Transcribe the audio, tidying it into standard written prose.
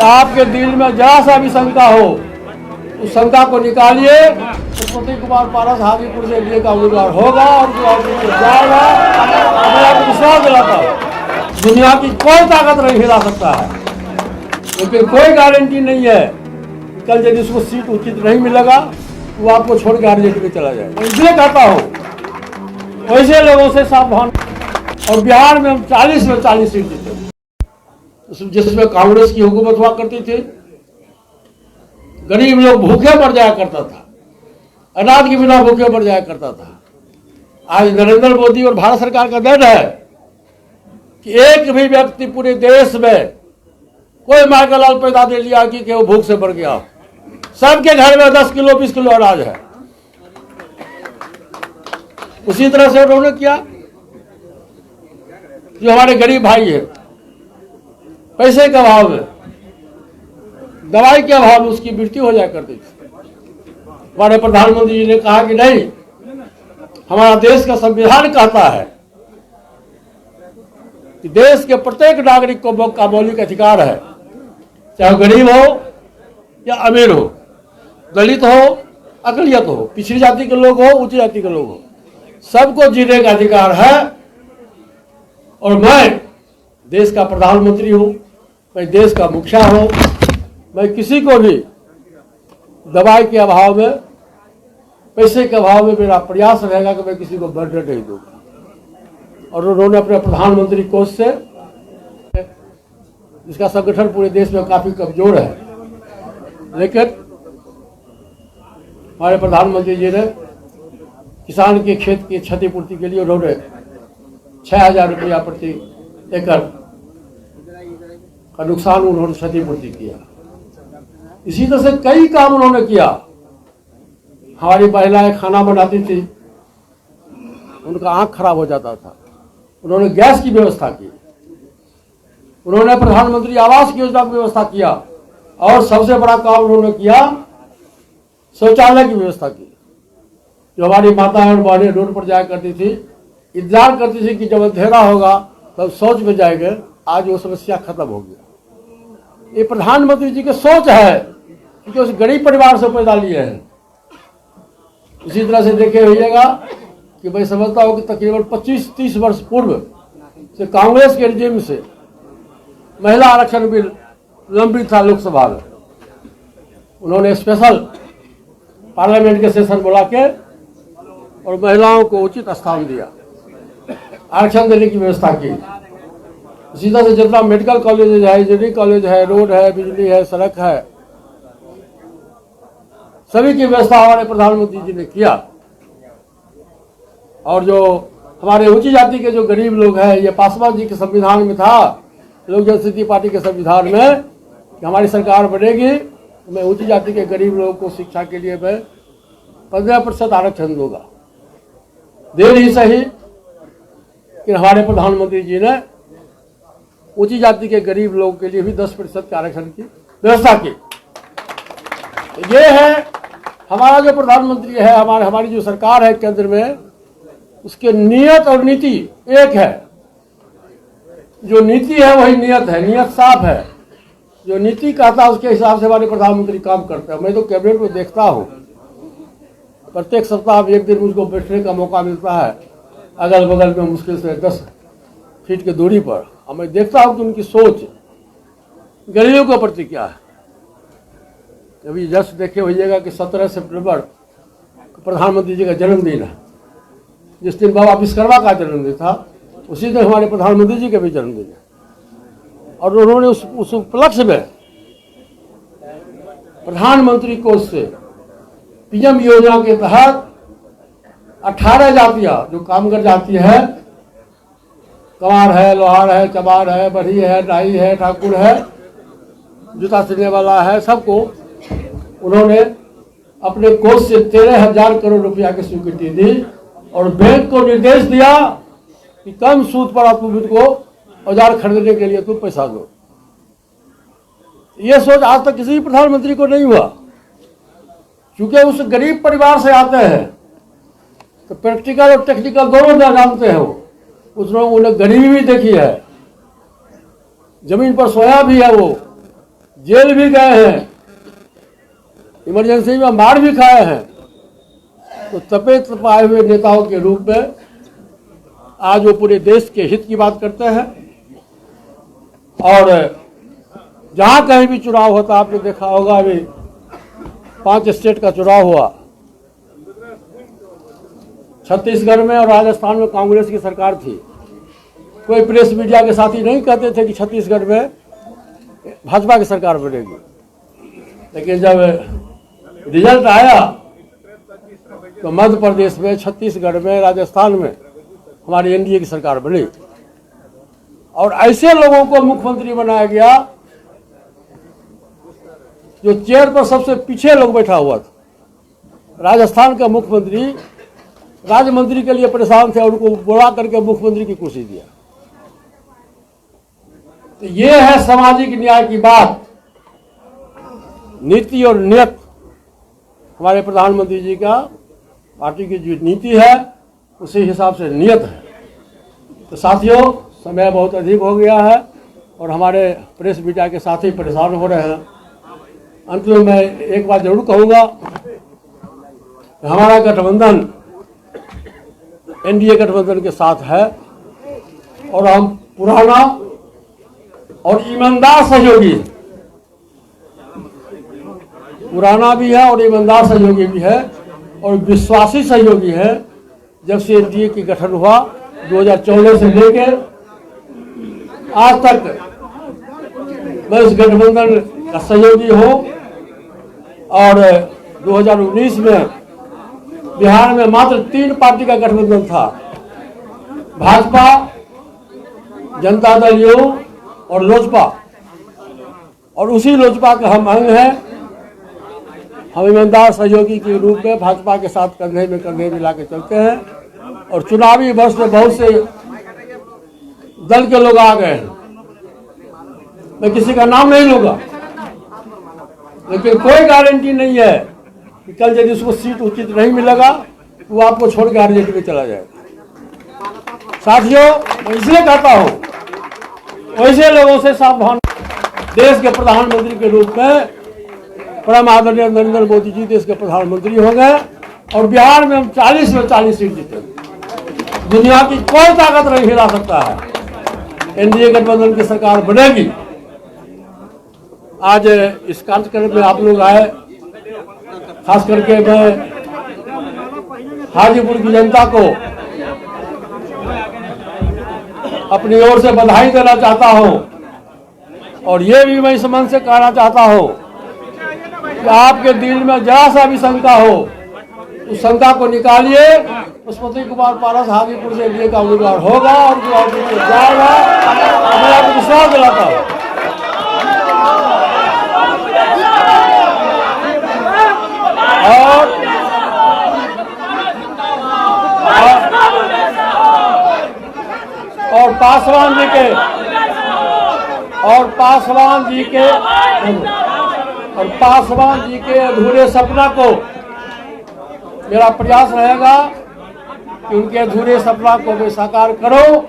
कि आपके दिल में जरा सा भी शंका हो, उस शंका को निकालिए। तो प्रतीक कुमार पारस हाजीपुर से एनडीए का उम्मीदवार होगा और जाएगा। मैं आपको विश्वास दिलाता हूँ, दुनिया की कोई ताकत नहीं हिला सकता है, लेकिन कोई गारंटी नहीं है कि कल यदि उसको सीट उचित नहीं मिलेगा वो आपको छोड़ के आरजेडी में चला जाए। इसलिए कहता हूँ वैसे लोगों से सावधान। और बिहार में हम 40 में 40 सीट जीते, जिसमें कांग्रेस की हुकूमत हुआ करती थी। गरीब लोग भूखे मर जाया करता था, अनाज के बिना भूखे मर जाया करता था। आज नरेंद्र मोदी और भारत सरकार का देन है कि एक भी व्यक्ति पूरे देश में कोई माँ का लाल पैदा दे लिया कि वो भूख से मर गया। सबके घर में 10 किलो 20 किलो अनाज है। उसी तरह से उन्होंने किया। जो हमारे गरीब भाई है, पैसे के अभाव में, दवाई के अभाव में उसकी मृत्यु हो जाया करती थी। हमारे प्रधानमंत्री जी ने कहा कि नहीं, हमारा देश का संविधान कहता है कि देश के प्रत्येक नागरिक को का मौलिक अधिकार है, चाहे गरीब हो या अमीर हो, दलित हो, अकलियत हो, पिछड़ी जाति के लोग हो, उच्च जाति के लोग हो, सबको जीने का अधिकार है। और मैं देश का प्रधानमंत्री हूं, मैं देश का मुखिया हूं, मैं किसी को भी दवाई के अभाव में, पैसे के अभाव में मेरा प्रयास रहेगा कि मैं किसी को बर्डन नहीं दूंगा। और उन्होंने अपने प्रधानमंत्री कोष से, जिसका संगठन पूरे देश में काफी कमजोर है, लेकिन हमारे प्रधानमंत्री जी ने किसान के खेत की क्षतिपूर्ति के लिए उन्होंने 6,000 रुपया प्रति एकड़ का नुकसान उन्होंने क्षतिपूर्ति किया। इसी तरह से कई काम उन्होंने किया। हमारी महिलाएं खाना बनाती थी, उनका आंख खराब हो जाता था, उन्होंने गैस की व्यवस्था की। उन्होंने प्रधानमंत्री आवास योजना की व्यवस्था किया। और सबसे बड़ा काम उन्होंने किया, शौचालय की व्यवस्था की। जो हमारी माताएं और बहनें रोड पर जाया करती थी, इंतजार करती थी कि जब अंधेरा होगा तब शौच में जाएंगे, आज वो समस्या खत्म हो गया। ये प्रधानमंत्री जी की सोच है, क्योंकि उस गरीब परिवार से पैदा लिए हैं। इसी तरह से देखे होइएगा कि मैं समझता हूँ कि तकरीबन 25-30 वर्ष पूर्व से कांग्रेस के रिजीम से महिला आरक्षण बिल लंबित था लोकसभा में। उन्होंने स्पेशल पार्लियामेंट के सेशन बुला के और महिलाओं को उचित स्थान दिया, आरक्षण देने की व्यवस्था की। इसी तरह से जितना मेडिकल कॉलेज है, इंजीनियरिंग कॉलेज है, रोड है, बिजली है, सड़क है, सभी की व्यवस्था हमारे प्रधानमंत्री जी ने किया। और जो हमारे उच्च जाति के जो गरीब लोग हैं, ये पासवान जी के संविधान में था, लोक जनशक्ति पार्टी के संविधान में, कि हमारी सरकार बनेगी तो मैं उच्च जाति के गरीब लोगों को शिक्षा के लिए मैं 15% आरक्षण दूंगा। देर ही सही कि हमारे प्रधानमंत्री जी ने उच्च जाति के गरीब लोगों के लिए भी 10% के आरक्षण की व्यवस्था की। ये है हमारा जो प्रधानमंत्री है, हमारी जो सरकार है केंद्र में, उसके नियत और नीति एक है। जो नीति है वही नियत है, नियत साफ है। जो नीति कहता है उसके हिसाब से हमारे प्रधानमंत्री काम करते हैं। मैं तो कैबिनेट में देखता हूँ, प्रत्येक सप्ताह में एक दिन मुझको बैठने का मौका मिलता है, अगल बगल में मुश्किल से 10 फीट की दूरी पर। और मैं देखता हूँ कि उनकी सोच गरीबों के प्रति क्या है। अभी जस्ट देखे होइएगा कि 17 सितंबर प्रधानमंत्री जी का जन्मदिन है। जिस दिन बाबा विश्वकर्मा का जन्मदिन था, उसी दिन हमारे प्रधानमंत्री जी का भी जन्मदिन है। और उन्होंने उस उपलक्ष्य में प्रधानमंत्री कोष से पीएम योजना के तहत 18 जातियां, जो कामगर जाति है, कमार है, लोहार है, चमार है, बढ़ी है, नाई है, ठाकुर है, जूता सिलने वाला है, सबको उन्होंने अपने कोष से 13,000 करोड़ रुपया की स्वीकृति दी। और बैंक को निर्देश दिया कि कम सूद पर आप तुमको औजार खरीदने के लिए तुम पैसा दो। ये सोच आज तक किसी प्रधानमंत्री को नहीं हुआ, क्योंकि उस गरीब परिवार से आते हैं तो प्रैक्टिकल और टेक्निकल दोनों जानते हैं। वो उन्होंने गरीबी भी देखी है, जमीन पर सोया भी है, वो जेल भी गए हैं, इमरजेंसी में मार भी खाए हैं, तो तपे तपाए हुए नेताओं के रूप में आज वो पूरे देश के हित की बात करते हैं। और जहां कहीं भी चुनाव होता, आपने देखा होगा, अभी 5 स्टेट का चुनाव हुआ, छत्तीसगढ़ में और राजस्थान में कांग्रेस की सरकार थी। कोई प्रेस मीडिया के साथी नहीं कहते थे कि छत्तीसगढ़ में भाजपा की सरकार बनेगी, लेकिन जब रिजल्ट आया तो मध्य प्रदेश में, छत्तीसगढ़ में, राजस्थान में हमारी एनडीए की सरकार बनी। और ऐसे लोगों को मुख्यमंत्री बनाया गया जो चेयर पर सबसे पीछे लोग बैठा हुआ था। राजस्थान का मुख्यमंत्री राज्य मंत्री के लिए परेशान थे और उनको बुला करके मुख्यमंत्री की कुर्सी दिया। तो ये है सामाजिक न्याय की बात। नीति और नियत हमारे प्रधानमंत्री जी का, पार्टी की जो नीति है उसी हिसाब से नियत है। तो साथियों, समय बहुत अधिक हो गया है और हमारे प्रेस मीडिया के साथी परेशान हो रहे हैं। अंत में मैं एक बात जरूर कहूँगा, हमारा गठबंधन एनडीए गठबंधन के साथ है और हम पुराना और ईमानदार सहयोगी, पुराना भी है और ईमानदार सहयोगी भी है और विश्वासी सहयोगी है। जब से एनडीए की गठन हुआ 2014 से लेकर आज तक मैं इस गठबंधन का सहयोगी हूँ। और 2019 में बिहार में मात्र 3 पार्टी का गठबंधन था, भाजपा, जनता दल यू और लोजपा, और उसी लोजपा का हम अंग हैं। हम ईमानदार सहयोगी के रूप में भाजपा के साथ कंधे में कंधे मिला के चलते हैं। और चुनावी वर्ष में बहुत से दल के लोग आ गए हैं, मैं किसी का नाम नहीं लूंगा, लेकिन कोई गारंटी नहीं है कि कल यदि उसको सीट उचित नहीं मिलेगा तो वो आपको छोड़ के आरजेडी में चला जाएगा। साथियों, मैं इसलिए कहता हूँ, वैसे लोगों से सावधान। देश के प्रधानमंत्री के रूप में परम आदरणीय नरेंद्र मोदी जी देश के प्रधानमंत्री हो गए और बिहार में हम 40 में 40 सीट जीते। दुनिया की कोई ताकत नहीं हिला सकता है। एनडीए गठबंधन की सरकार बनेगी। आज इस कार्यक्रम में आप लोग आए, खास करके मैं हाजीपुर की जनता को अपनी ओर से बधाई देना चाहता हूं और ये भी मैं इस मन से कहना चाहता हूं कि आपके दिल में जरा सा भी शंका हो, उस शंका को निकालिए। पशुपति कुमार पारस हाजीपुर से एनडीए का उम्मीदवार होगा और जाएगा, मैं आपको विश्वास दिलाता हूँ। और पासवान जी के अधूरे सपना को मेरा प्रयास रहेगा कि उनके अधूरे सपना को मैं साकार करूं